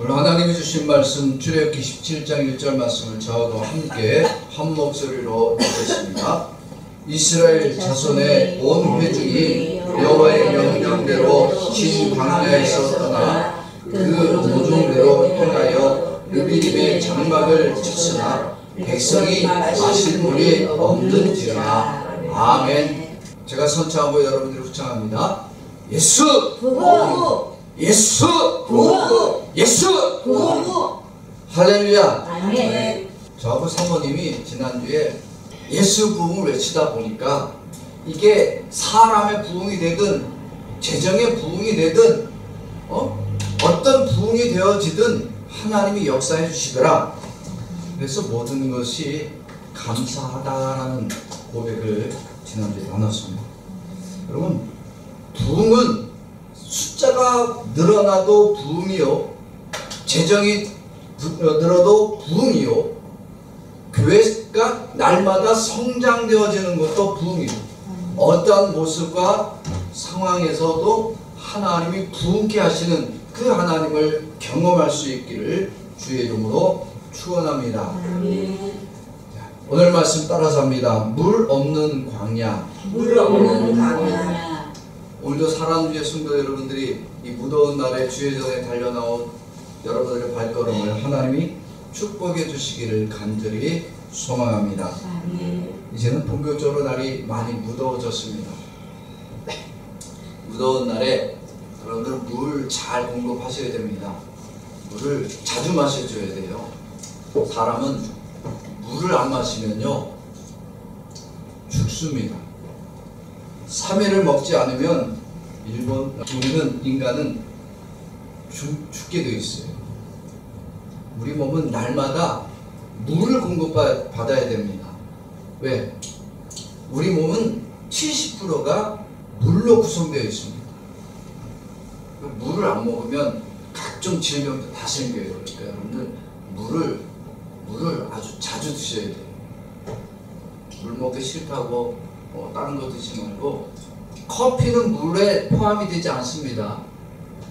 오늘 하나님이 주신 말씀 출애굽기 17장 1절 말씀을 저하고 함께 한 목소리로 읽겠습니다. 이스라엘 자손의 온 회중이 여호와의 명령대로 긴 광야에서 떠나 그 모종대로 행하여 르비딤의 장막을 쳤으나 백성이 마실 물이 없는지라. 아멘. 제가 선창하고 여러분들이 후창합니다. 예수 부흥! 예수 부흥! 예수 부흥! 할렐루야. 아멘. 저하고 사모님이 지난주에 예수 부흥을 외치다 보니까 이게 사람의 부흥이 되든 재정의 부흥이 되든 어떤 부흥이 되어지든 하나님이 역사해 주시더라. 그래서 모든 것이 감사하다라는 고백을 지난주에 나눴습니다. 여러분, 부흥은 숫자가 늘어나도 부흥이요, 재정이 늘어도 부흥이요, 교회가 날마다 성장되어지는 것도 부흥이요, 어떠한 모습과 상황에서도 하나님이 부흥케 하시는 그 하나님을 경험할 수 있기를 주의 이름으로 축원합니다. 오늘 말씀 따라서 합니다. 물 없는 광야. 물 없는 광야. 오늘도 사랑하는 주의 성도 여러분들이 이 무더운 날에 주의 전에 달려나온 여러분들의 발걸음을 하나님이 축복해 주시기를 간절히 소망합니다. 이제는 본격적으로 날이 많이 무더워졌습니다. 무더운 날에 여러분들 물 잘 공급하셔야 됩니다. 물을 자주 마셔줘야 돼요. 사람은 물을 안 마시면요 죽습니다. 3일을 먹지 않으면 우리는 인간은 죽게 되어 있어요. 우리 몸은 날마다 물을 공급받아야 됩니다. 왜? 우리 몸은 70%가 물로 구성되어 있습니다. 물을 안 먹으면 각종 질병도 다 생겨요. 그러니까 여러분들 물을 아주 자주 드셔야 돼요. 물 먹기 싫다고 다른 거 드시지 말고, 커피는 물에 포함이 되지 않습니다.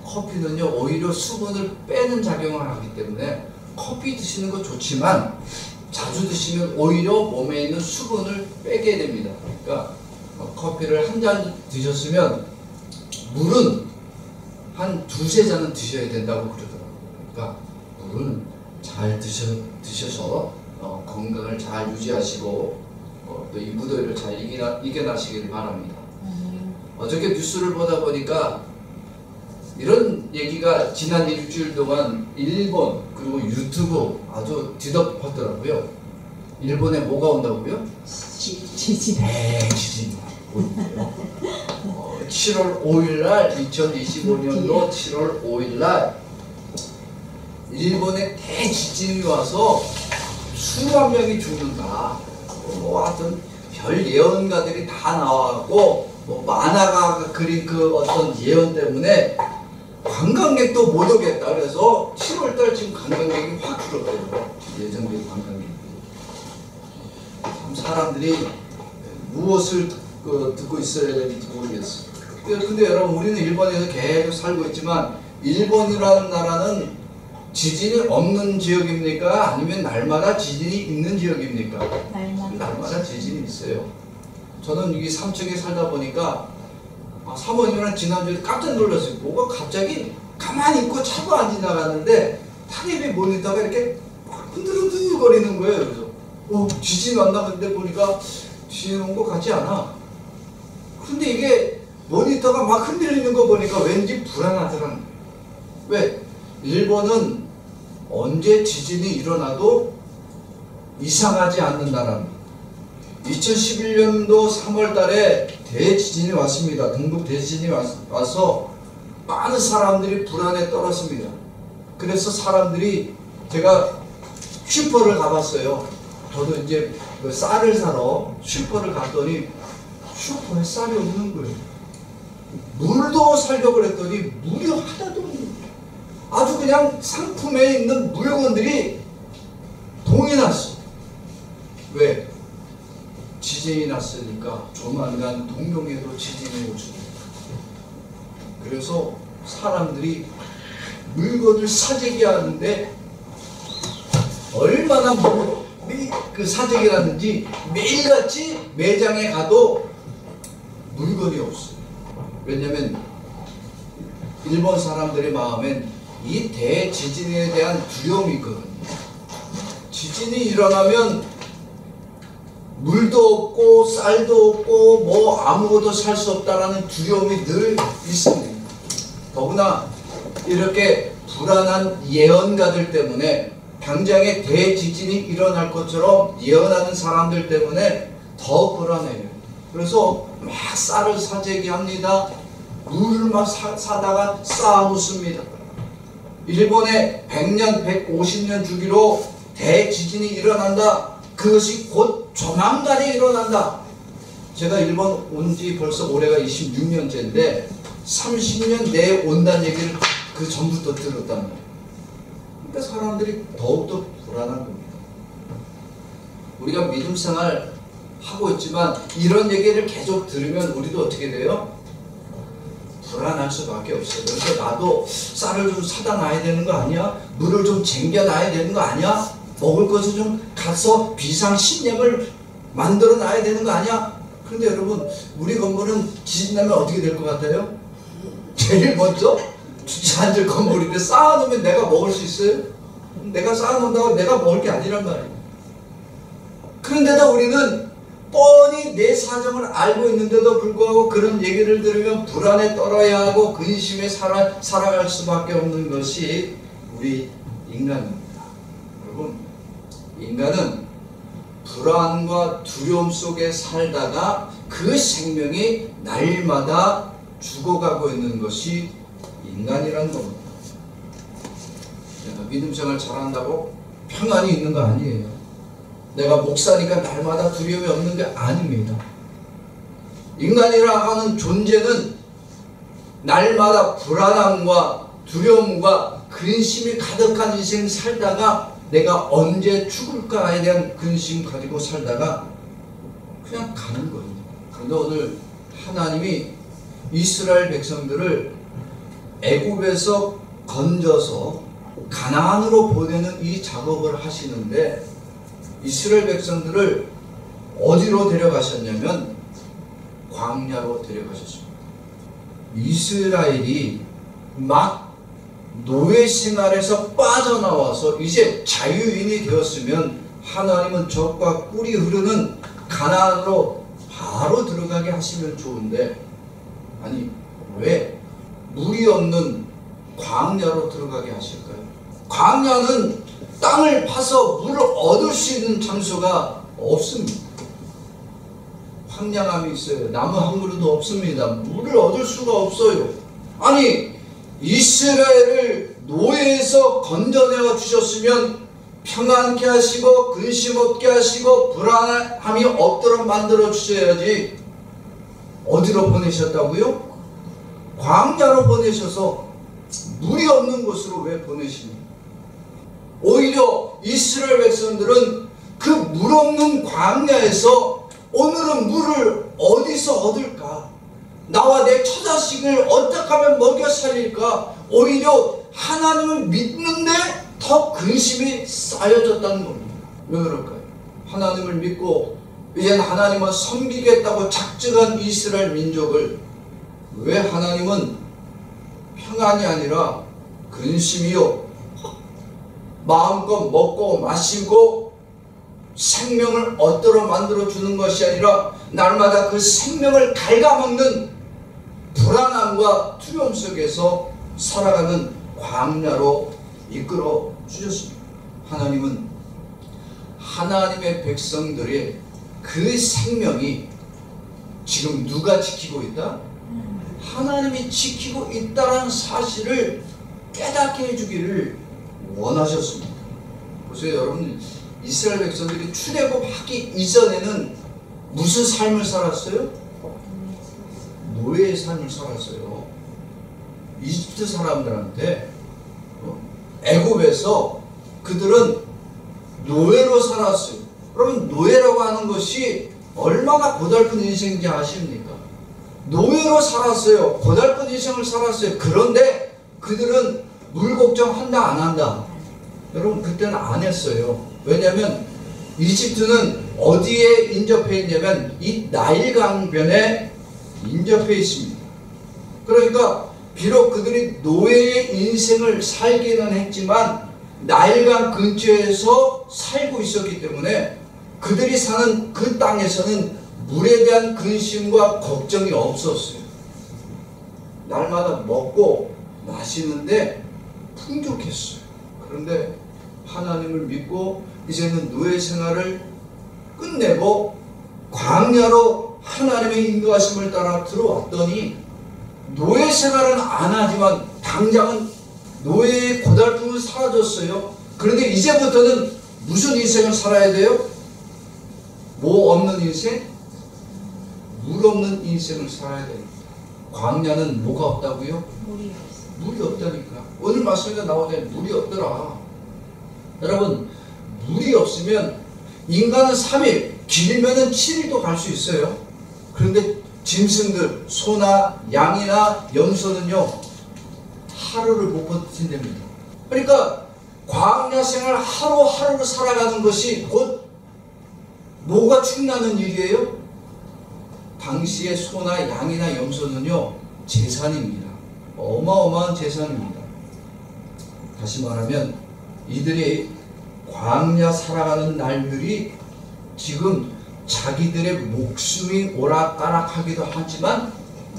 커피는요 오히려 수분을 빼는 작용을 하기 때문에 커피 드시는 거 좋지만 자주 드시면 오히려 몸에 있는 수분을 빼게 됩니다. 그러니까 커피를 한 잔 드셨으면 물은 한 두세 잔은 드셔야 된다고 그러더라고요. 그러니까 물은 잘 드셔서 건강을 잘 유지하시고 또 이 무더위를 잘 이겨나시길 바랍니다. 어저께 뉴스를 보다 보니까 이런 얘기가 지난 일주일 동안 일본 그리고 유튜브 아주 뒤덮었더라고요. 일본에 뭐가 온다고요? 지진. 대지진이 온대요. 7월 5일날 2025년도 7월 5일날 일본에 대지진이 와서 수만 명이 죽는다. 하여튼 별 예언가들이 다 나와갖고 만화가 그린 그 어떤 예언 때문에 관광객도 못 오겠다. 그래서 7월달 지금 관광객이 확 줄었대요. 예정된 관광객이. 참 사람들이 무엇을 듣고 있어야 될지 모르겠어요. 근데 여러분, 우리는 일본에서 계속 살고 있지만 일본이라는 나라는 지진이 없는 지역입니까? 아니면 날마다 지진이 있는 지역입니까? 날마다 지진이 있어요. 저는 여기 3층에 살다 보니까 사모님이랑 지난주에 깜짝 놀랐어요. 뭐가 갑자기 가만히 있고 차도 안 지나가는데 텔레비 모니터가 이렇게 흔들흔들 거리는 거예요. 그래서 지진 왔나 본데 보니까 지진 온 것 같지 않아. 근데 이게 모니터가 막 흔들리는 거 보니까 왠지 불안하더라는 거예요. 왜? 일본은 언제 지진이 일어나도 이상하지 않는 나라입니다. 2011년도 3월 달에 대지진이 왔습니다. 동북 대지진이 와서 많은 사람들이 불안에 떨었습니다. 그래서 사람들이, 제가 슈퍼를 가봤어요. 저도 이제 쌀을 사러 슈퍼를 갔더니 슈퍼에 쌀이 없는 거예요. 물도 사려고 그랬더니 물이 하나도 없는 거예요. 아주 그냥 상품에 있는 물건들이 동이 났어. 왜? 지진이 났으니까 조만간 동경에도 지진이 오죠. 그래서 사람들이 물건을 사재기 하는데 얼마나 그 사재기라든지 매일같이 매장에 가도 물건이 없어요. 왜냐면 일본 사람들의 마음엔 이 대지진에 대한 두려움이 있거든요. 지진이 일어나면 물도 없고 쌀도 없고 뭐 아무것도 살 수 없다라는 두려움이 늘 있습니다. 더구나 이렇게 불안한 예언가들 때문에 당장에 대지진이 일어날 것처럼 예언하는 사람들 때문에 더 불안해요. 그래서 막 쌀을 사재기 합니다. 물을 막 사다가 쌓아놓습니다. 일본의 100년, 150년 주기로 대지진이 일어난다. 그것이 곧 조만간에 일어난다. 제가 일본 온 지 벌써 올해가 26년째인데 30년 내에 온다는 얘기를 그 전부터 들었단 말이에요. 그러니까 사람들이 더욱더 불안한 겁니다. 우리가 믿음 생활 하고 있지만 이런 얘기를 계속 들으면 우리도 어떻게 돼요? 불안할 수밖에 없어요. 그래서 나도 쌀을 좀 사다 놔야 되는 거 아니야? 물을 좀 쟁겨 놔야 되는 거 아니야? 먹을 것을 좀 가서 비상식량을 만들어 놔야 되는 거 아니야? 그런데 여러분, 우리 건물은 지진 나면 어떻게 될 것 같아요? 제일 먼저 주저앉을 건물인데 쌓아놓으면 내가 먹을 수 있어요? 내가 쌓아놓는다고 내가 먹을 게 아니란 말이에요. 그런데도 우리는 뻔히 내 사정을 알고 있는데도 불구하고 그런 얘기를 들으면 불안에 떨어야 하고 근심에 살아갈 수밖에 없는 것이 우리 인간입니다. 여러분, 인간은 불안과 두려움 속에 살다가 그 생명이 날마다 죽어가고 있는 것이 인간이라는 겁니다. 내가 믿음 생활 잘한다고 평안이 있는 거 아니에요. 내가 목사니까 날마다 두려움이 없는 게 아닙니다. 인간이라 하는 존재는 날마다 불안함과 두려움과 근심이 가득한 인생 살다가 내가 언제 죽을까에 대한 근심 가지고 살다가 그냥 가는 거예요. 그런데 오늘 하나님이 이스라엘 백성들을 애굽에서 건져서 가나안으로 보내는 이 작업을 하시는데 이스라엘 백성들을 어디로 데려가셨냐면 광야로 데려가셨습니다. 이스라엘이 막 노예 생활에서 빠져나와서 이제 자유인이 되었으면 하나님은 적과 꿀이 흐르는 가나안으로 바로 들어가게 하시면 좋은데, 아니 왜 물이 없는 광야로 들어가게 하실까요? 광야는 땅을 파서 물을 얻을 수 있는 장소가 없습니다. 황량함이 있어요. 나무 한 그루도 없습니다. 물을 얻을 수가 없어요. 아니 이스라엘을 노예에서 건져내어 주셨으면 평안케 하시고 근심 없게 하시고 불안함이 없도록 만들어 주셔야지 어디로 보내셨다고요? 광야로 보내셔서 물이 없는 곳으로 왜 보내십니까? 오히려 이스라엘 백성들은 그 물 없는 광야에서 오늘은 물을 어디서 얻을까? 나와 내 처자식을 어떻게 하면 먹여 살릴까? 오히려 하나님을 믿는데 더 근심이 쌓여졌다는 겁니다. 왜 그럴까요? 하나님을 믿고 이제는 하나님을 섬기겠다고 작정한 이스라엘 민족을 왜 하나님은 평안이 아니라 근심이요, 마음껏 먹고 마시고 생명을 얻도록 만들어주는 것이 아니라 날마다 그 생명을 갉아먹는 불안함과 두려움 속에서 살아가는 광야로 이끌어 주셨습니다. 하나님은 하나님의 백성들의 그 생명이 지금 누가 지키고 있다? 하나님이 지키고 있다는 사실을 깨닫게 해주기를 원하셨습니다. 보세요, 여러분, 이스라엘 백성들이 출애굽하기 이전에는 무슨 삶을 살았어요? 노예의 삶을 살았어요. 이집트 사람들한테 애굽에서 그들은 노예로 살았어요. 그러면 노예라고 하는 것이 얼마나 고달픈 인생인지 아십니까? 노예로 살았어요. 고달픈 인생을 살았어요. 그런데 그들은 물 걱정한다 안 한다? 여러분 그때는 안 했어요. 왜냐하면 이집트는 어디에 인접해 있냐면 이 나일 강변에 인접해 있습니다. 그러니까 비록 그들이 노예의 인생을 살기는 했지만 나일강 근처에서 살고 있었기 때문에 그들이 사는 그 땅에서는 물에 대한 근심과 걱정이 없었어요. 날마다 먹고 마시는데 풍족했어요. 그런데 하나님을 믿고 이제는 노예 생활을 끝내고 광야로 하나님의 인도하심을 따라 들어왔더니 노예 생활은 안 하지만 당장은 노예의 고달픔은 사라졌어요. 그런데 이제부터는 무슨 인생을 살아야 돼요? 뭐 없는 인생? 물 없는 인생을 살아야 됩니다. 광야는 뭐가 없다고요? 물이 없다니까. 오늘 말씀에 나오잖아요. 물이 없더라. 여러분 물이 없으면 인간은 3일 길면은 7일도 갈 수 있어요. 그런데 짐승들 소나 양이나 염소는요 하루를 못 버틴답니다. 그러니까 광야 생활 하루하루를 살아가는 것이 곧 뭐가 축나는 일이에요? 당시의 소나 양이나 염소는요 재산입니다. 어마어마한 재산입니다. 다시 말하면 이들이 광야 살아가는 날들이 지금 자기들의 목숨이 오락가락하기도 하지만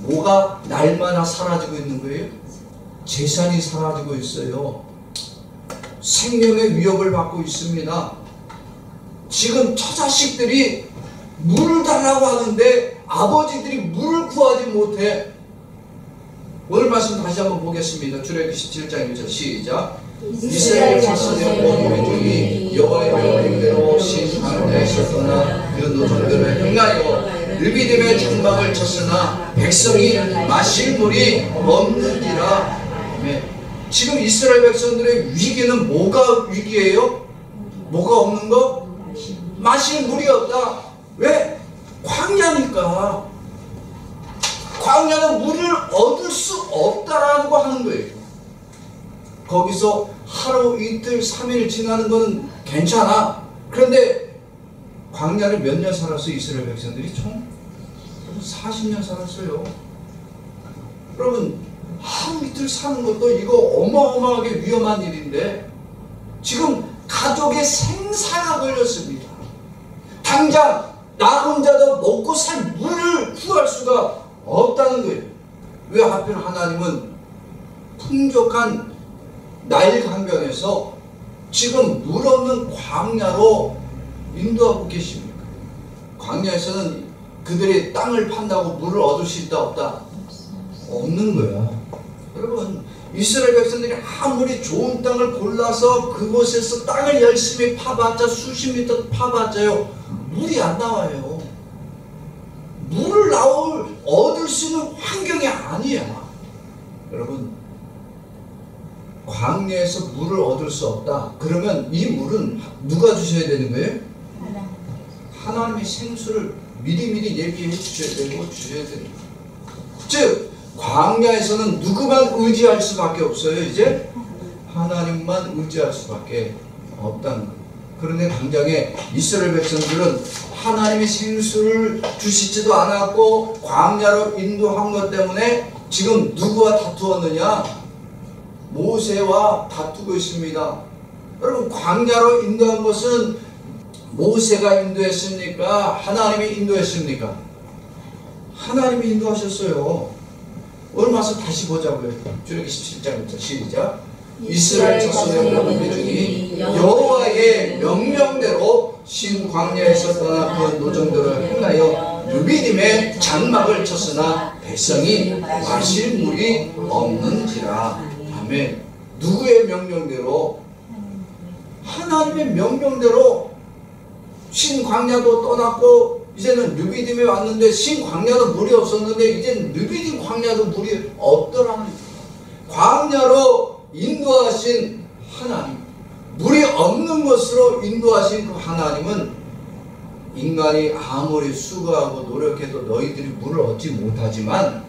뭐가 날마다 사라지고 있는 거예요? 재산이 사라지고 있어요. 생명의 위협을 받고 있습니다. 지금 처자식들이 물을 달라고 하는데 아버지들이 물을 구하지 못해. 오늘 말씀 다시 한번 보겠습니다. 출애굽기 17장 1절 시작. 이스라엘 자손의 모든 중이 여호와의 명령대로 신 광야에 있었으나 그 노정들을 행하여 르비딤의 장막을 쳤으나 백성이 마실 물이 없는지라. 지금 이스라엘 백성들의 위기는 뭐가 위기예요? 뭐가 없는 거? 마실 물이 없다. 왜? 광야니까. 광야는 물을 얻을 수 없다라고 하는 거예요. 거기서 하루 이틀 3일 지나는 거는 괜찮아. 그런데 광야를 몇 년 살았어요? 이스라엘 백성들이 총 40년 살았어요. 여러분 하루 이틀 사는 것도 이거 어마어마하게 위험한 일인데 지금 가족의 생사가 걸렸습니다. 당장 나 혼자도 먹고 살 물을 구할 수가 없다는 거예요. 왜 하필 하나님은 풍족한 나일 강변에서 지금 물 없는 광야로 인도하고 계십니까? 광야에서는 그들이 땅을 판다고 물을 얻을 수 있다 없다? 없는 거야. 여러분 이스라엘 백성들이 아무리 좋은 땅을 골라서 그곳에서 땅을 열심히 파봤자 수십 미터 파봤자요 물이 안 나와요. 물을 얻을 수 있는 환경이 아니야. 여러분 광야에서 물을 얻을 수 없다. 그러면 이 물은 누가 주셔야 되는 거예요? 하나님이 생수를 미리미리 예비해 주셔야 되고 주셔야 됩니다. 즉 광야에서는 누구만 의지할 수밖에 없어요. 이제 하나님만 의지할 수밖에 없다는 거예요. 그런데 당장에 이스라엘 백성들은 하나님이 생수를 주시지도 않았고 광야로 인도한 것 때문에 지금 누구와 다투었느냐? 모세와 다투고 있습니다. 여러분 광야로 인도한 것은 모세가 인도했습니까? 하나님이 인도했습니까? 하나님이 인도하셨어요. 오늘 말씀 다시 보자고요. 출애굽기 17장부터 시작. 이스라엘 자손의 모든 중이 여호와의 명령대로 신 광야에서 떠나 그 노정들을 행하여 르비딤의 장막을 쳤으나 백성이 마실 물이 없는지라. 아멘. 누구의 명령대로? 하나님의 명령대로 신 광야도 떠났고 이제는 르비딤에 왔는데 신 광야도 물이 없었는데 이제는 르비딤 광야도 물이 없더라는 광야로 인도하신 하나님, 물이 없는 것으로 인도하신 그 하나님은 인간이 아무리 수고하고 노력해도 너희들이 물을 얻지 못하지만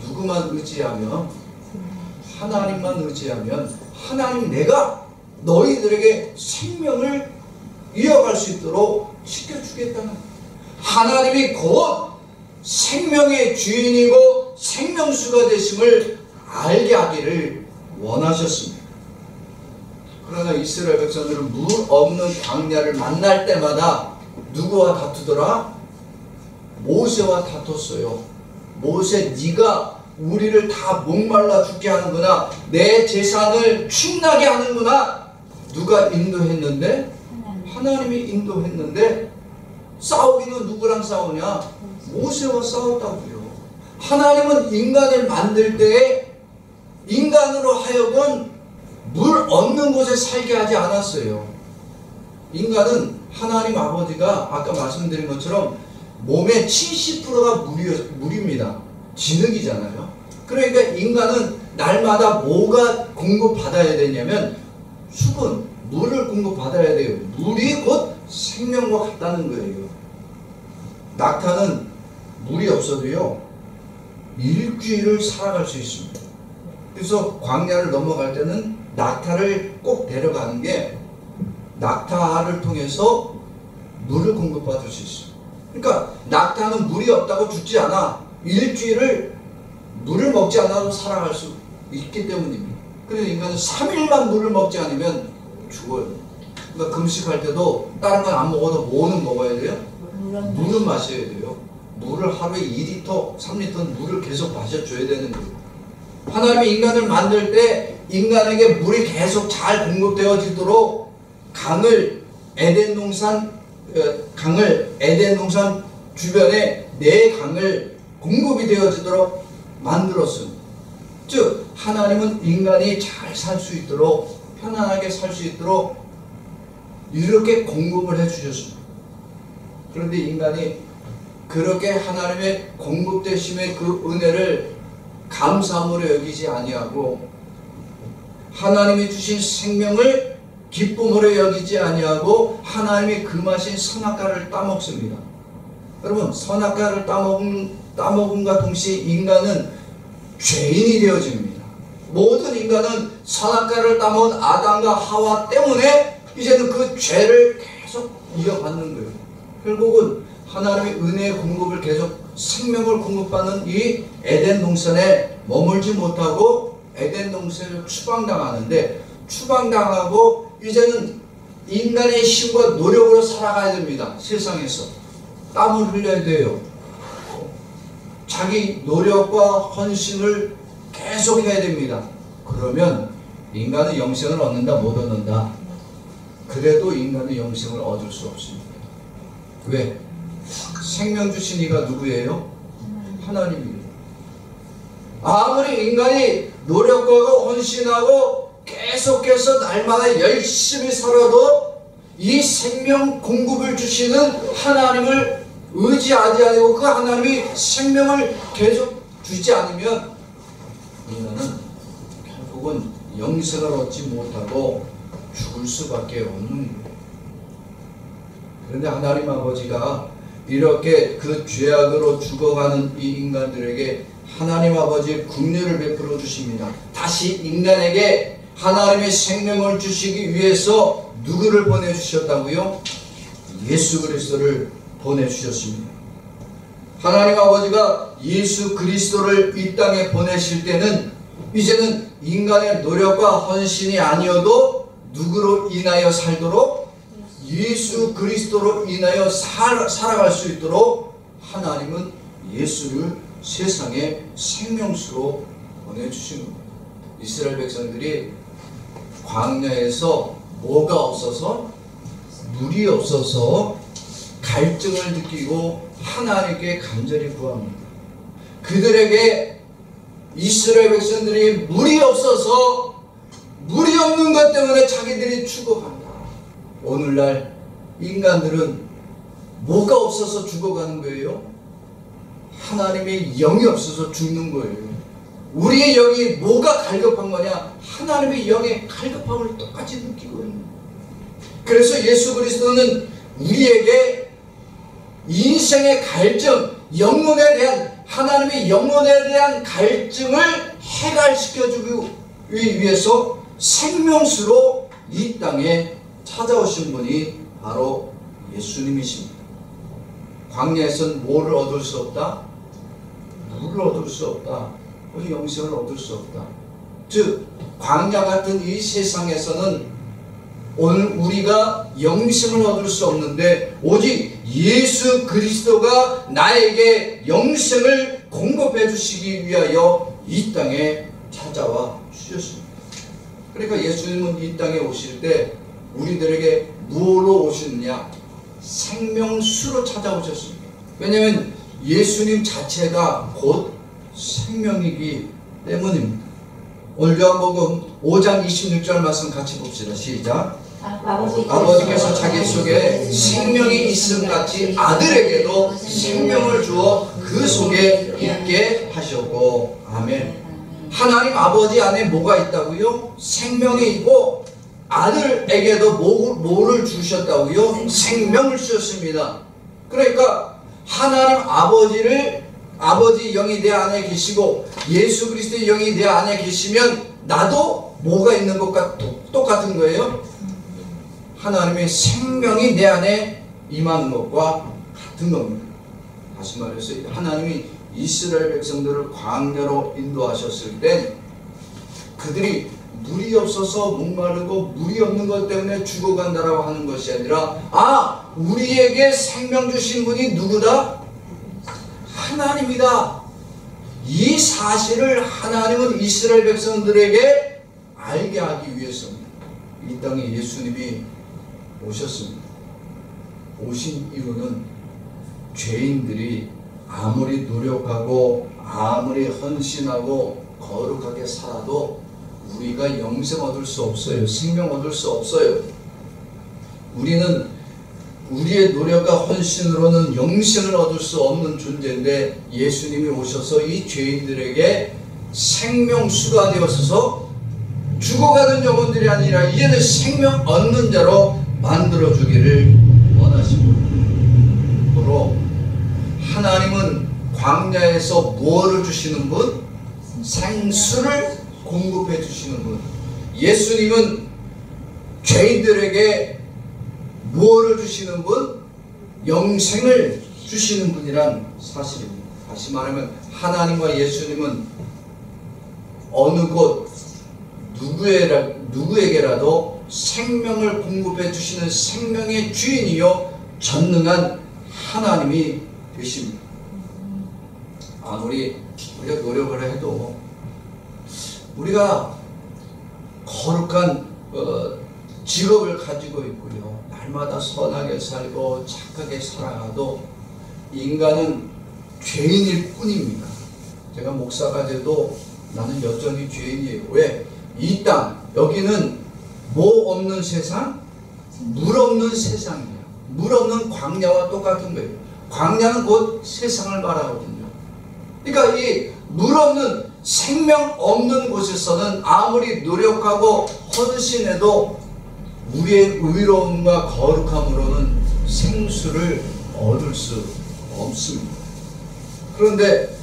누구만 의지하며 하나님만 의지하면 하나님 내가 너희들에게 생명을 이어갈 수 있도록 지켜주겠다는, 하나님이 곧 생명의 주인이고 생명수가 되심을 알게 하기를 원하셨습니다. 그러나 이스라엘 백성들은 물 없는 광야를 만날 때마다 누구와 다투더라? 모세와 다퉜어요. 모세, 네가 우리를 다 목말라 죽게 하는구나, 내 재산을 축나게 하는구나. 누가 인도했는데? 하나님이 인도했는데, 싸우기는 누구랑 싸우냐? 모세와 싸웠다고요. 하나님은 인간을 만들 때에 인간으로 하여금 물 없는 곳에 살게 하지 않았어요. 인간은 하나님 아버지가 아까 말씀드린 것처럼 몸의 70%가 물입니다. 진흙이잖아요. 그러니까 인간은 날마다 뭐가 공급받아야 되냐면 수분, 물을 공급받아야 돼요. 물이 곧 생명과 같다는 거예요. 낙타는 물이 없어도요 일주일을 살아갈 수 있습니다. 그래서 광야를 넘어갈 때는 낙타를 꼭 데려가는 게 낙타를 통해서 물을 공급받을 수 있어요. 그러니까 낙타는 물이 없다고 죽지 않아. 일주일을 물을 먹지 않아도 살아갈 수 있기 때문입니다. 그래서 인간은 3일만 물을 먹지 않으면 죽어요. 그러니까 금식할 때도 다른 건 안 먹어도 뭐는 먹어야 돼요? 물은 마셔야 돼요. 물을 하루에 2리터, 3리터 물을 계속 마셔줘야 되는 거예요. 하나님이 인간을 만들 때 인간에게 물이 계속 잘 공급되어지도록 강을 에덴 동산 주변에 4강을 공급이 되어지도록 만들었습니다. 즉 하나님은 인간이 잘 살 수 있도록, 편안하게 살 수 있도록 이렇게 공급을 해주셨습니다. 그런데 인간이 그렇게 하나님의 공급되심의 그 은혜를 감사함으로 여기지 아니하고 하나님이 주신 생명을 기쁨으로 여기지 아니하고 하나님이 금하신 선악과를 따먹습니다. 여러분, 선악과를 따먹음과 동시에 인간은 죄인이 되어집니다. 모든 인간은 선악과를 따먹은 아담과 하와 때문에 이제는 그 죄를 계속 이어받는 거예요. 결국은 하나님의 은혜의 공급을 계속 생명을 공급받는 이 에덴 동산에 머물지 못하고 에덴 동산을 추방당하는데, 추방당하고 이제는 인간의 힘과 노력으로 살아가야 됩니다. 세상에서 땀을 흘려야 돼요. 자기 노력과 헌신을 계속 해야 됩니다. 그러면 인간은 영생을 얻는다, 못 얻는다? 그래도 인간은 영생을 얻을 수 없습니다. 왜? 생명 주신 이가 누구예요? 하나님이에요. 아무리 인간이 노력하고 헌신하고 계속해서 날마다 열심히 살아도 이 생명 공급을 주시는 하나님을 의지하지 않고 그 하나님이 생명을 계속 주지 않으면 인간은 결국은 영생을 얻지 못하고 죽을 수밖에 없는 거예요. 그런데 하나님 아버지가 이렇게 그 죄악으로 죽어가는 이 인간들에게 하나님 아버지의 긍휼을 베풀어 주십니다. 다시 인간에게 하나님의 생명을 주시기 위해서 누구를 보내주셨다고요? 예수 그리스도를 보내주셨습니다. 하나님 아버지가 예수 그리스도를 이 땅에 보내실 때는 이제는 인간의 노력과 헌신이 아니어도 누구로 인하여 살도록? 예수 그리스도로 인하여 살아갈 수 있도록 하나님은 예수를 세상의 생명수로 보내주신 겁니다. 이스라엘 백성들이 광야에서 뭐가 없어서? 물이 없어서 갈증을 느끼고 하나님께 간절히 구합니다. 그들에게 이스라엘 백성들이 물이 없어서, 물이 없는 것 때문에 자기들이 죽어간다. 오늘날 인간들은 뭐가 없어서 죽어가는 거예요? 하나님의 영이 없어서 죽는 거예요. 우리의 영이 뭐가 갈급한 거냐? 하나님의 영의 갈급함을 똑같이 느끼고 있는 거예요. 그래서 예수 그리스도는 우리에게 인생의 갈증, 영혼에 대한, 하나님의 영혼에 대한 갈증을 해갈시켜주고 위해서 생명수로 이 땅에 찾아오신 분이 바로 예수님이십니다. 광야에서는 뭐를 얻을 수 없다? 물을 얻을 수 없다. 영생을 얻을 수 없다. 즉 광야 같은 이 세상에서는 오늘 우리가 영생을 얻을 수 없는데 오직 예수 그리스도가 나에게 영생을 공급해 주시기 위하여 이 땅에 찾아와 주셨습니다. 그러니까 예수님은 이 땅에 오실 때 우리들에게 무엇으로 오셨느냐? 생명수로 찾아오셨습니다. 왜냐하면 예수님 자체가 곧 생명이기 때문입니다. 오늘 요한복음 5장 26절 말씀 같이 봅시다. 시작. 아버지께서 자기 속에 생명이 있음같이 아들에게도 생명을 주어 그 속에 있게 하셨고. 아멘. 하나님 아버지 안에 뭐가 있다고요? 생명이 있고 아들에게도 뭐를 주셨다고요? 생명을 주셨습니다. 그러니까 하나님 아버지 영이 내 안에 계시고 예수 그리스도의 영이 내 안에 계시면 나도 뭐가 있는 것과 똑같은 거예요? 하나님의 생명이 내 안에 임하는 것과 같은 겁니다. 다시 말해서 하나님이 이스라엘 백성들을 광야로 인도하셨을 때 그들이 물이 없어서 목마르고 물이 없는 것 때문에 죽어간다라고 하는 것이 아니라 우리에게 생명 주신 분이 누구다? 하나님이다. 이 사실을 하나님은 이스라엘 백성들에게 알게 하기 위해서입니다. 이 땅에 예수님이 오셨습니다. 오신 이유는 죄인들이 아무리 노력하고 아무리 헌신하고 거룩하게 살아도 우리가 영생 얻을 수 없어요. 생명 얻을 수 없어요. 우리는 우리의 노력과 헌신으로는 영생을 얻을 수 없는 존재인데 예수님이 오셔서 이 죄인들에게 생명수가 되어서 죽어가는 영혼들이 아니라 이제는 생명 얻는 자로 만들어주기를 원하십니다. 바로 하나님은 광야에서 무엇을 주시는 분? 생수를 공급해 주시는 분. 예수님은 죄인들에게 무엇을 주시는 분? 영생을 주시는 분이란 사실입니다. 다시 말하면 하나님과 예수님은 어느 곳 누구에게라도 생명을 공급해 주시는 생명의 주인이요 전능한 하나님이 되십니다. 아무리 우리가 노력을 해도 우리가 거룩한 직업을 가지고 있고요. 날마다 선하게 살고 착하게 살아가도 인간은 죄인일 뿐입니다. 제가 목사가 돼도 나는 여전히 죄인이에요. 왜? 이 땅, 여기는 뭐 없는 세상? 물 없는 세상이에요. 물 없는 광야와 똑같은 거예요. 광야는 곧 세상을 말하거든요. 그러니까 이 물 없는 생명 없는 곳에서는 아무리 노력하고 헌신해도 우리의 의로움과 거룩함으로는 생수를 얻을 수 없습니다. 그런데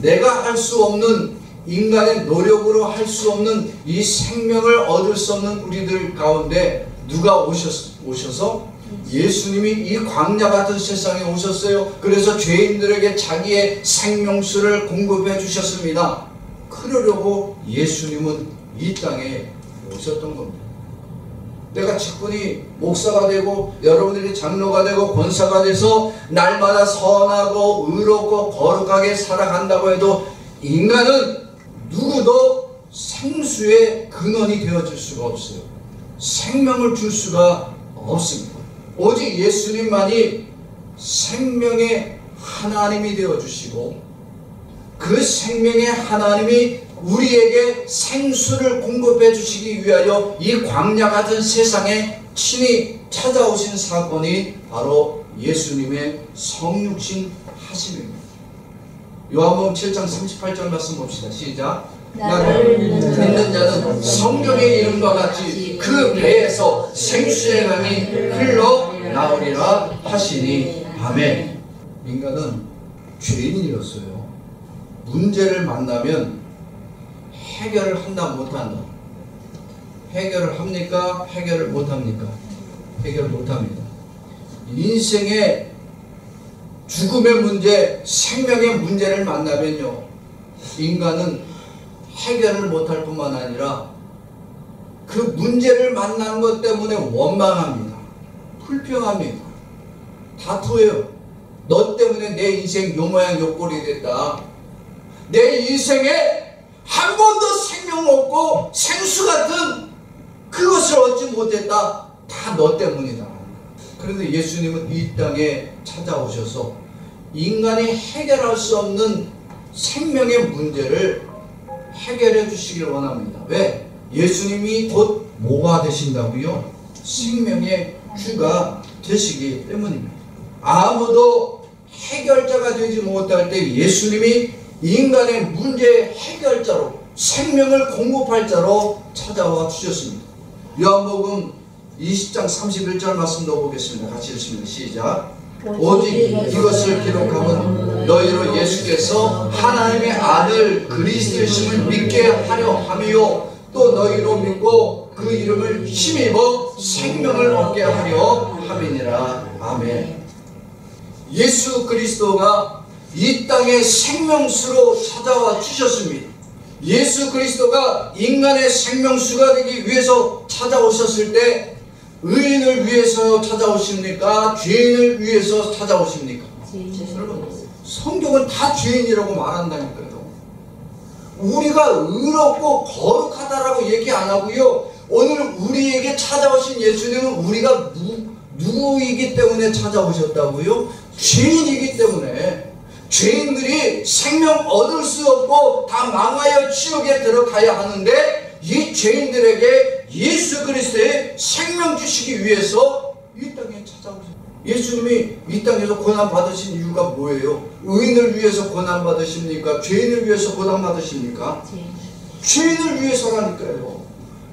내가 할 수 없는 인간의 노력으로 할 수 없는 이 생명을 얻을 수 없는 우리들 가운데 누가 오셔서 예수님이 이 광야 같은 세상에 오셨어요. 그래서 죄인들에게 자기의 생명수를 공급해 주셨습니다. 그러려고 예수님은 이 땅에 오셨던 겁니다. 내가 직분이 목사가 되고 여러분들이 장로가 되고 권사가 돼서 날마다 선하고 의롭고 거룩하게 살아간다고 해도 인간은 누구도 생수의 근원이 되어줄 수가 없어요. 생명을 줄 수가 없습니다. 오직 예수님만이 생명의 하나님이 되어주시고 그 생명의 하나님이 우리에게 생수를 공급해 주시기 위하여 이 광야 같은 세상에 친히 찾아오신 사건이 바로 예수님의 성육신 하심입니다. 요한복음 7장 38절 말씀 봅시다. 시작. 나를 믿는 자는 성경의 이름과 같이 그 배에서 생수의 강이 흘러나오리라 하시니. 아멘. 인간은 죄인이었어요. 문제를 만나면 해결을 한다 못한다? 해결을 합니까? 해결을 못합니까? 해결을 못합니다. 인생의 죽음의 문제, 생명의 문제를 만나면요, 인간은 해결을 못할 뿐만 아니라 그 문제를 만난 것 때문에 원망합니다. 불평합니다. 다투어요. 너 때문에 내 인생 요 모양 요 꼴이 됐다. 내 인생에 한 번도 생명 없고 생수 같은 그것을 얻지 못했다. 다 너 때문이다. 그런데 예수님은 이 땅에 찾아오셔서 인간이 해결할 수 없는 생명의 문제를 해결해 주시길 원합니다. 왜? 예수님이 곧 뭐가 되신다고요? 생명의 주가 되시기 때문입니다. 아무도 해결자가 되지 못할 때 예수님이 인간의 문제 해결자로, 생명을 공급할 자로 찾아와 주셨습니다. 요한복음 20장 31절 말씀 넣어보겠습니다. 같이 읽습니다. 시작. 오직 이것을 기록함은 너희로 예수께서 하나님의 아들 그리스도이심을 믿게 하려 함이요 또 너희로 믿고 그 이름을 힘입어 생명을 얻게 하려 함이니라. 아멘. 예수 그리스도가 이 땅에 생명수로 찾아와 주셨습니다. 예수 그리스도가 인간의 생명수가 되기 위해서 찾아오셨을 때 의인을 위해서 찾아오십니까? 죄인을 위해서 찾아오십니까? 여러분, 성경은 다 죄인이라고 말한다니까요. 우리가 의롭고 거룩하다라고 얘기 안 하고요, 오늘 우리에게 찾아오신 예수님은 우리가 누구이기 때문에 찾아오셨다고요? 죄인이기 때문에. 죄인들이 생명 얻을 수 없고 다 망하여 지옥에 들어가야 하는데, 이 죄인들에게 예수 그리스도의 생명 주시기 위해서 이 땅에 찾아오셨어요. 예수님이 이 땅에서 고난 받으신 이유가 뭐예요? 의인을 위해서 고난 받으십니까? 죄인을 위해서 고난 받으십니까? 죄인을 위해서라니까요.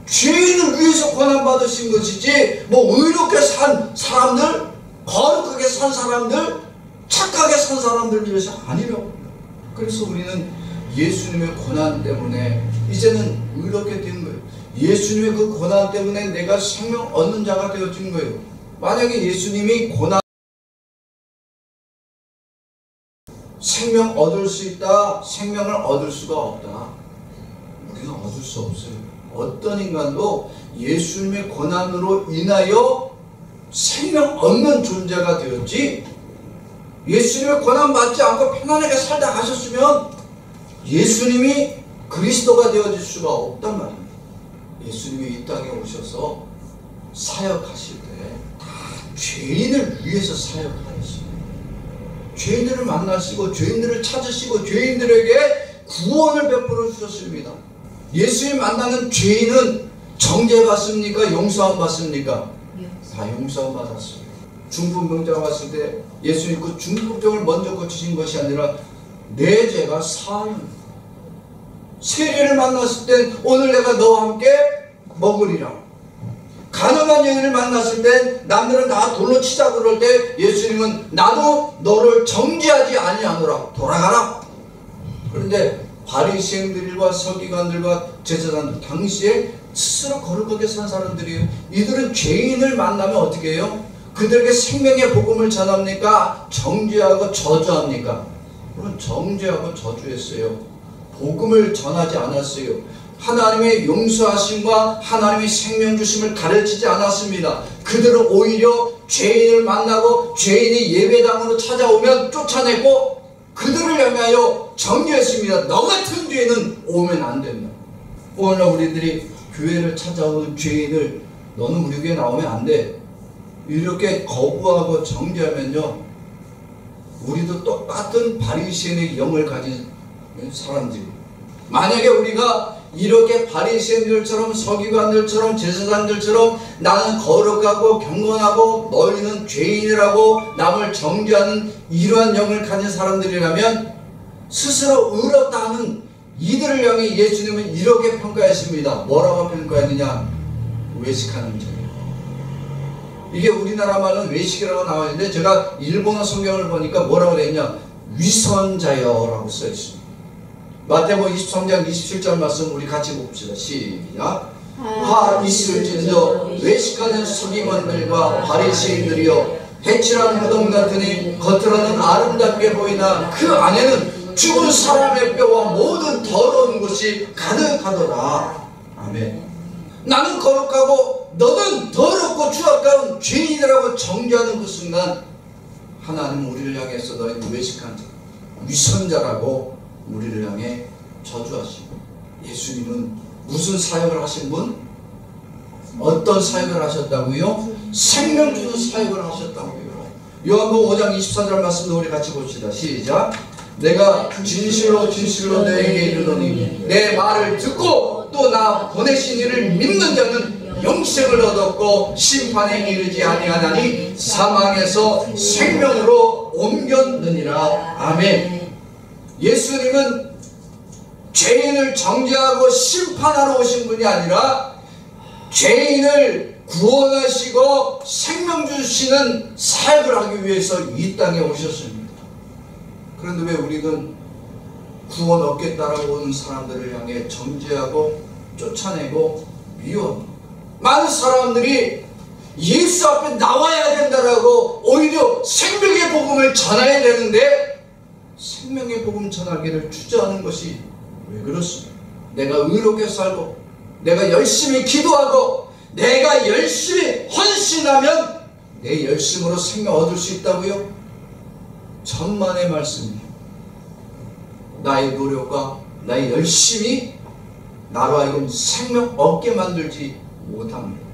죄인을 위해서 고난 받으신 것이지, 뭐 의롭게 산 사람들, 거룩하게 산 사람들, 착하게 산 사람들 위해서 아니라고. 그래서 우리는 예수님의 고난 때문에 이제는 의롭게 된 거예요. 예수님의 그 고난 때문에 내가 생명 얻는 자가 되어진 거예요. 만약에 예수님이 고난, 생명 얻을 수 있다, 생명을 얻을 수가 없다, 우리는 얻을 수 없어요. 어떤 인간도 예수님의 고난으로 인하여 생명 얻는 존재가 되었지, 예수님의 고난 받지 않고 편안하게 살다 가셨으면 예수님이 그리스도가 되어질 수가 없단 말입니다. 예수님이 이 땅에 오셔서 사역하실 때 다 죄인을 위해서 사역하셨습니다. 죄인들을 만나시고 죄인들을 찾으시고 죄인들에게 구원을 베풀어 주셨습니다. 예수님 만나는 죄인은 정죄받습니까? 용서함 받습니까? 다 용서함 받았습니다. 중풍병자가 왔을 때 예수님 그 중풍병을 먼저 고치신 것이 아니라 내 죄가 사하였다. 세리를 만났을 땐 오늘 내가 너와 함께 먹으리라. 가난한 여인을 만났을 땐 남들은 다 돌로 치자 그럴 때 예수님은 나도 너를 정죄하지 아니하노라, 돌아가라. 그런데 바리새인들과 서기관들과 제사장들, 당시에 스스로 거룩하게 산 사람들이에요. 이들은 죄인을 만나면 어떻게 해요? 그들에게 생명의 복음을 전합니까? 정죄하고 저주합니까? 그럼 정죄하고 저주했어요. 복음을 전하지 않았어요. 하나님의 용서하심과 하나님의 생명 주심을 가르치지 않았습니다. 그들은 오히려 죄인을 만나고 죄인이 예배당으로 찾아오면 쫓아내고 그들을 향하여 정죄했습니다. 너 같은 죄인은 오면 안 된다. 오늘 우리들이 교회를 찾아오는 죄인을 너는 우리 교회 나오면 안 돼, 이렇게 거부하고 정죄하면요, 우리도 똑같은 바리새인의 영을 가진 사람들이, 만약에 우리가 이렇게 바리새인들처럼 서기관들처럼 제사장들처럼 나는 거룩하고 경건하고 너희는 죄인이라고 남을 정죄하는 이러한 영을 가진 사람들이라면 스스로 의롭다 하는 이들을 향해 예수님은 이렇게 평가했습니다. 뭐라고 평가했느냐? 외식하는 자. 이게 우리나라 말은 외식이라고 나와 있는데 제가 일본어 성경을 보니까 뭐라고 그랬냐? 위선자여라고 써 있습니다. 마태복음 23장 27절 말씀 우리 같이 봅시다. 시작. 화 있을진저 외식하는 서기관들과 바리새인들이여 해칠한 무덤 같으니 겉으로는 아름답게 보이나 그 안에는 죽은 사람의 뼈와 모든 더러운 것이 가득하더라. 아멘. 나는 거룩하고 너는 더럽고 추악한 죄인이라고 정죄하는 그 순간 하나님은 우리를 향해서 너희는 외식한 자, 위선자라고 우리를 향해 저주하시고, 예수님은 무슨 사역을 하신 분? 어떤 사역을 하셨다고요? 생명 주는 사역을 하셨다고요. 요한복음 5장 24절 말씀도 우리 같이 봅시다. 시작. 내가 진실로 진실로 너에게 이르노니 내 말을 듣고 또 나 보내신 이를 믿는 자는 영생을 얻었고 심판에 이르지 아니하나니 사망에서 생명으로 옮겼느니라. 아멘. 예수님은 죄인을 정죄하고 심판하러 오신 분이 아니라 죄인을 구원하시고 생명 주시는 사역을 하기 위해서 이 땅에 오셨습니다. 그런데 왜 우리는 구원 얻겠다라고 오는 사람들을 향해 정죄하고 쫓아내고 미워합니다. 많은 사람들이 예수 앞에 나와야 된다라고 오히려 생명의 복음을 전해야 되는데 생명의 복음 전하기를 주저하는 것이 왜 그렇습니까? 내가 의롭게 살고 내가 열심히 기도하고 내가 열심히 헌신하면 내 열심으로 생명 얻을 수 있다고요? 천만의 말씀이에요. 나의 노력과 나의 열심이 나로 하여금 생명 얻게 만들지 못합니다.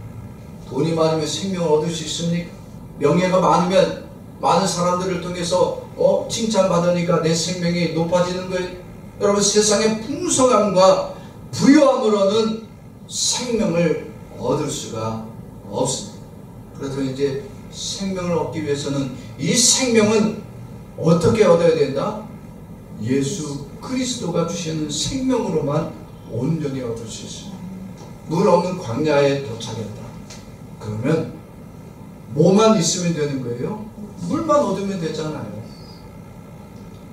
돈이 많으면 생명을 얻을 수 있습니까? 명예가 많으면 많은 사람들을 통해서 칭찬받으니까 내 생명이 높아지는 거예요. 여러분, 세상의 풍성함과 부유함으로는 생명을 얻을 수가 없습니다. 그래서 이제 생명을 얻기 위해서는 이 생명은 어떻게 얻어야 된다? 예수 그리스도가 주시는 생명으로만 온전히 얻을 수 있습니다. 물 없는 광야에 도착했다. 그러면 뭐만 있으면 되는 거예요? 물만 얻으면 되잖아요.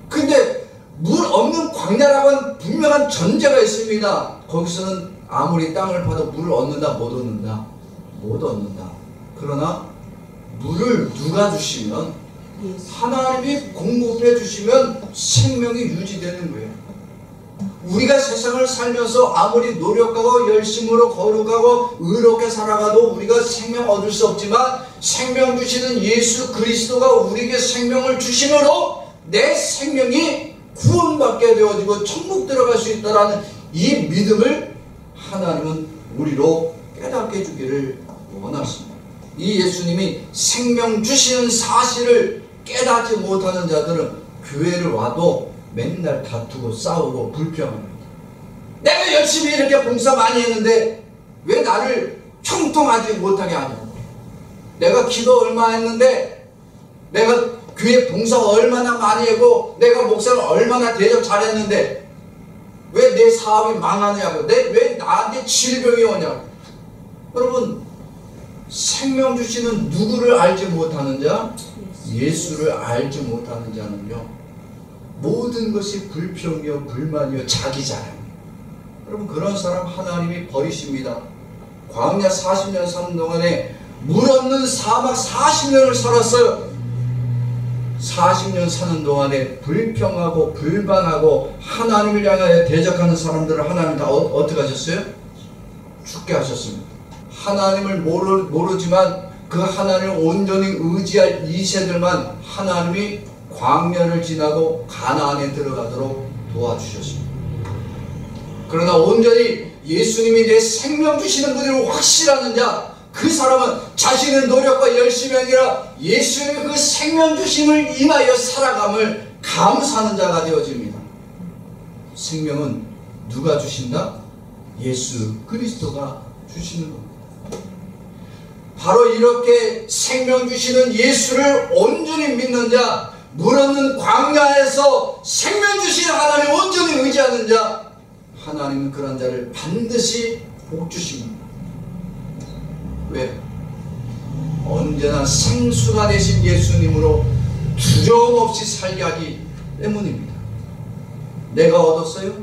근데 물 없는 광야라고는 분명한 전제가 있습니다. 거기서는 아무리 땅을 파도 물을 얻는다, 못 얻는다? 못 얻는다. 그러나 물을 누가 주시면, 하나님이 공급해 주시면 생명이 유지되는 거예요. 우리가 세상을 살면서 아무리 노력하고 열심으로 거룩하고 의롭게 살아가도 우리가 생명 얻을 수 없지만 생명 주시는 예수 그리스도가 우리에게 생명을 주심으로 내 생명이 구원받게 되어지고 천국 들어갈 수 있다는 이 믿음을 하나님은 우리로 깨닫게 해주기를 원하십니다. 이 예수님이 생명 주시는 사실을 깨닫지 못하는 자들은 교회를 와도 맨날 다투고 싸우고 불평합니다. 내가 열심히 이렇게 봉사 많이 했는데 왜 나를 형통하지 못하게 하냐고. 내가 기도 얼마 했는데, 내가 교회 봉사 얼마나 많이 하고, 내가 목사를 얼마나 대접 잘했는데 왜 내 사업이 망하냐고, 왜 나한테 질병이 오냐고. 여러분, 생명 주시는 누구를 알지 못하는 자, 예수를 알지 못하는 자는요, 모든 것이 불평이요 불만이요 자기 자랑이에요. 여러분, 그런 사람 하나님이 버리십니다. 광야 40년 사는 동안에 물 없는 사막 40년을 살았어요. 40년 사는 동안에 불평하고 불만하고 하나님을 향하여 대적하는 사람들을 하나님 다 어떻게 하셨어요? 죽게 하셨습니다. 하나님을 모르지만 그 하나님을 온전히 의지할 이 세들만 하나님이 광야를 지나고 가나안에 들어가도록 도와주셨습니다. 그러나 온전히 예수님이 내 생명 주시는 분을 확실하는 자, 그 사람은 자신의 노력과 열심이 아니라 예수님의 그 생명 주심을 인하여 살아감을 감사하는 자가 되어집니다. 생명은 누가 주신다? 예수 그리스도가 주시는 겁니다. 바로 이렇게 생명 주시는 예수를 온전히 믿는 자, 물 없는 광야에서 생명 주시는 하나님을 온전히 의지하는 자, 하나님은 그런 자를 반드시 복 주십니다. 왜? 언제나 생수가 되신 예수님으로 두려움 없이 살게 하기 때문입니다. 내가 얻었어요?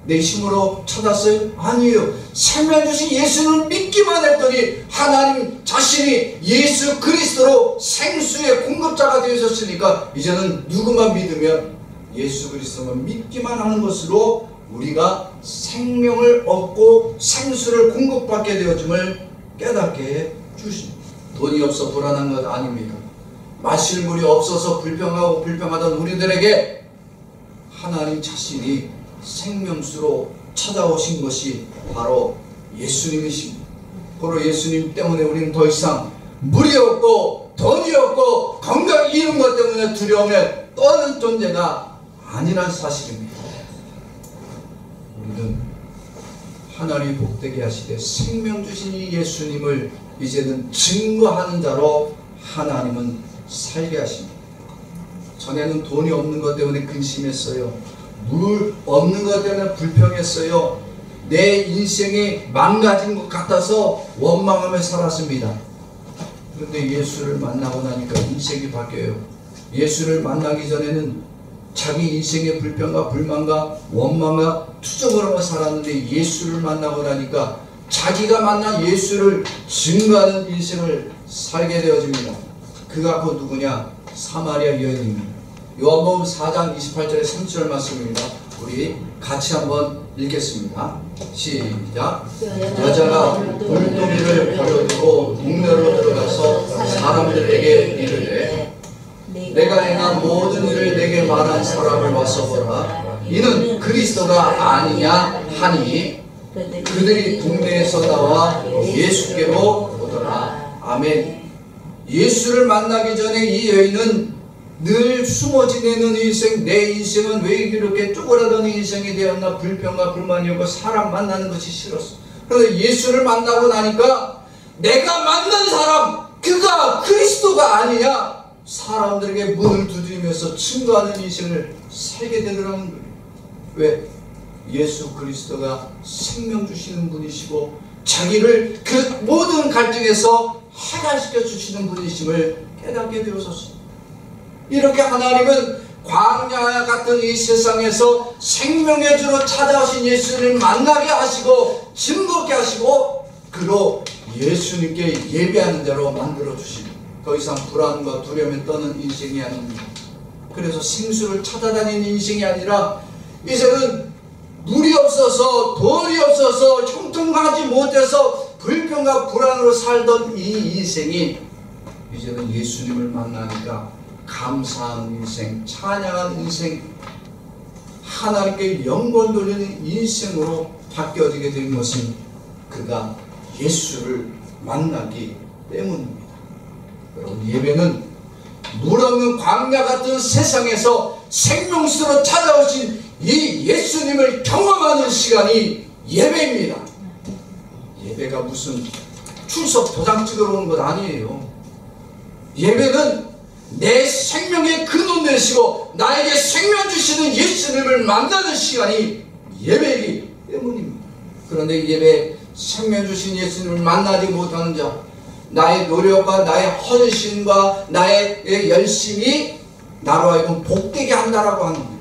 내 힘으로 찾았어요? 아니에요. 생명 주신 예수를 믿기만 했더니 하나님 자신이 예수 그리스도로 생수의 공급자가 되셨으니까 이제는 누구만 믿으면 예수 그리스도만 믿기만 하는 것으로 우리가 생명을 얻고 생수를 공급받게 되어짐을 깨닫게 해 주십니다. 돈이 없어 불안한 것 아닙니까? 마실 물이 없어서 불평하고 불평하던 우리들에게 하나님 자신이 생명수로 찾아오신 것이 바로 예수님이십니다. 바로 예수님 때문에 우리는 더 이상 물이 없고 돈이 없고 건강 잃은 것 때문에 두려움에 떠는 존재가 아니란 사실입니다. 우리는 하나님이 복되게 하시되 생명 주신 이 예수님을 이제는 증거하는 자로 하나님은 살게 하십니다. 전에는 돈이 없는 것 때문에 근심했어요. 물 없는 것 때문에 불평했어요. 내 인생이 망가진 것 같아서 원망하며 살았습니다. 그런데 예수를 만나고 나니까 인생이 바뀌어요. 예수를 만나기 전에는 자기 인생의 불평과 불만과 원망과 투정으로만 살았는데 예수를 만나고 나니까 자기가 만난 예수를 증거하는 인생을 살게 되어집니다. 그가 곧 누구냐? 사마리아 여인입니다. 요한복음 4장 28절에 30절 말씀입니다. 우리 같이 한번 읽겠습니다. 시작. 여자가 물동이를 버려두고 동네로 들어가서 사람들에게 이르되 내가 행한 모든 일을 내게 말한 사람을 와서 보라. 이는 그리스도가 아니냐 하니 그들이 동네에서 나와 예수께로 오더라. 아멘. 예수를 만나기 전에 이 여인은 늘 숨어 지내는 인생, 내 인생은 왜 이렇게 쪼그라드는 인생이 되었나, 불평과 불만이었고 사람 만나는 것이 싫었어. 그런데 예수를 만나고 나니까 내가 만난 사람, 그가 그리스도가 아니냐, 사람들에게 문을 두드리면서 증거하는 인생을 살게 되더라는 거예요. 왜? 예수 그리스도가 생명 주시는 분이시고 자기를 그 모든 갈등에서 해결시켜 주시는 분이심을 깨닫게 되었었습니다. 이렇게 하나님은 광야 같은 이 세상에서 생명의 주로 찾아오신 예수를 만나게 하시고 증거케 하시고 그로 예수님께 예배하는 자로 만들어 주십니다. 더 이상 불안과 두려움에 떠는 인생이 아닙니다. 그래서 생수를 찾아다니는 인생이 아니라 이제는 물이 없어서 돈이 없어서 형통하지 못해서 불평과 불안으로 살던 이 인생이 이제는 예수님을 만나니까 감사하는 인생, 찬양하는 인생, 하나님께 영광 돌리는 인생으로 바뀌어지게 된 것은 그가 예수를 만나기 때문입니다. 여러분, 예배는 물 없는 광야 같은 세상에서 생명수로 찾아오신 이 예수님을 경험하는 시간이 예배입니다. 예배가 무슨 출석 도장 찍으러 오는 것 아니에요. 예배는 내 생명의 근원 되시고 나에게 생명 주시는 예수님을 만나는 시간이 예배이기 때문입니다. 그런데 예배 생명 주신 예수님을 만나지 못하는 자, 나의 노력과 나의 헌신과 나의 열심이 나로 하여금 복되게 한다라고 하는 거예요.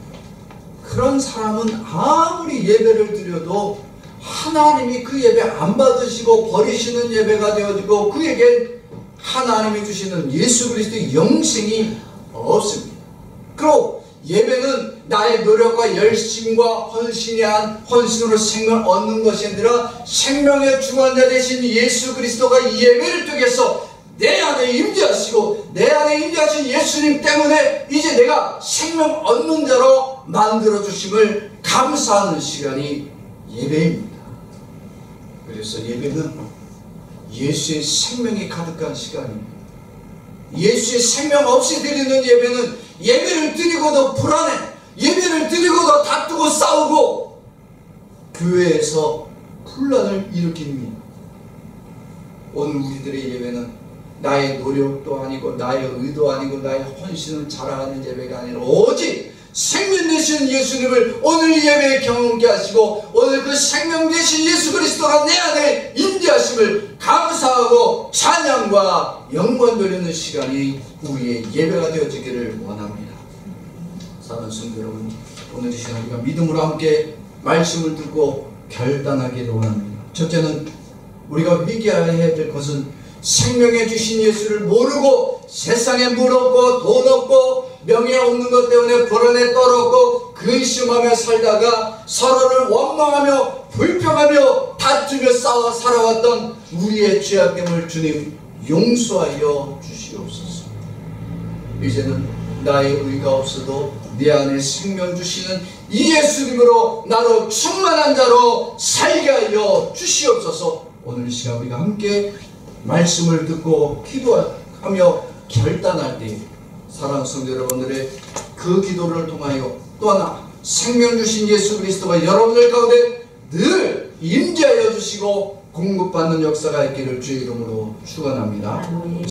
그런 사람은 아무리 예배를 드려도 하나님이 그 예배 안 받으시고 버리시는 예배가 되어지고 그에게 하나님이 주시는 예수 그리스도의 영생이 없습니다. 그리고 예배는 나의 노력과 열심과 헌신으로 생명을 얻는 것이 아니라 생명의 중원자 되신 예수 그리스도가 이 예배를 통해서 내 안에 임재하시고 내 안에 임재하신 예수님 때문에 이제 내가 생명 얻는 자로 만들어 주심을 감사하는 시간이 예배입니다. 그래서 예배는 예수의 생명이 가득한 시간입니다. 예수의 생명 없이 드리는 예배는 예배를 드리고도 불안해, 예배를 드리고도 다투고 싸우고 교회에서 혼란을 일으킵니다. 오늘 우리들의 예배는 나의 노력도 아니고 나의 의도 아니고 나의 헌신을 자랑하는 예배가 아니라 오직 생명 되신 예수님을 오늘 예배에 경험케 하시고 오늘 그 생명 되신 예수 그리스도가 내 안에 임재하심을 감사하고 찬양과 영광 돌리는 시간이 우리의 예배가 되어지기를 원합니다. 사랑하는 성도 여러분, 오늘 이 시간 우리가 믿음으로 함께 말씀을 듣고 결단하기를 원합니다. 첫째는 우리가 회개해야 될 것은 생명에 주신 예수를 모르고 세상에 물 없고 돈 없고 명예 없는 것 때문에 불안에 떨었고 근심하며 살다가 서로를 원망하며 불평하며 다투며 싸워 살아왔던 우리의 죄악됨을 주님 용서하여 주시옵소서. 이제는 나의 의가 없어도 내 안에 생명 주시는 이 예수님으로 나로 충만한 자로 살게 하여 주시옵소서. 오늘 이 시간 우리가 함께 말씀을 듣고 기도하며 결단할 때 사랑하는 성도 여러분들의 그 기도를 통하여 또 하나 생명 주신 예수 그리스도가 여러분들 가운데 늘 임재하여 주시고 공급받는 역사가 있기를 주의 이름으로 축원합니다.